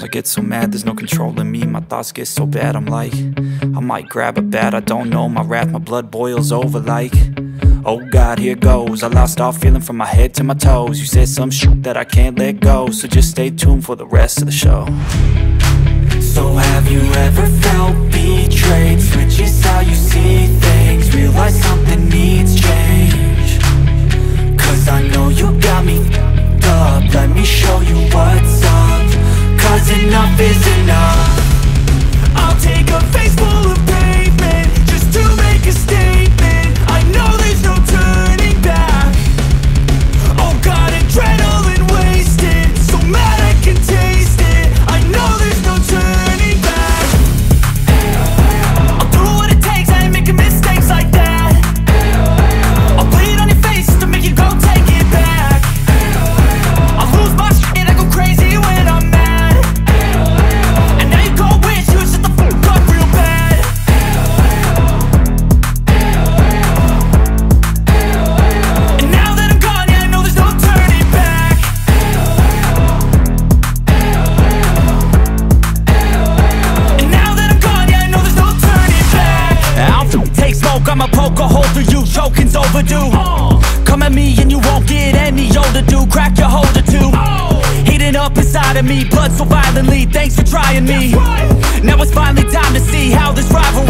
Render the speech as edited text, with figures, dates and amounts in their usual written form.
I get so mad, there's no controlling me. My thoughts get so bad, I'm like, I might grab a bat, I don't know. My wrath, my blood boils over like, oh God, here goes. I lost all feeling from my head to my toes. You said some shit that I can't let go, so just stay tuned for the rest of the show. So have you ever felt betrayed? Switches how you see things, realize something needs change. Cause I know you got me f***ed up, let me show you what's up. Cause enough is enough. I'll take a face full of pavement just to make a statement. I know there's no turning back. Oh God, adrenaline wasted, so mad I can taste it. I know there's no turning back. I'll do what it takes, I ain't making mistakes like that. I'll bleed on your face to make you go take it back. I'll lose my shit, I go crazy when I'm mad. And now you go wish you would shut the fuck up real bad. And now that I'm gone, yeah, I know there's no turning back. And now that I'm gone, yeah, I know there's no turning back. I'll take smoke, I'ma poke a hole through you, choking's overdue. Come at me and you won't get any older, dude. Crack your holder too. Heating up inside of me, blood so violently. Thanks for trying me. Now it's finally time to see how this rivalry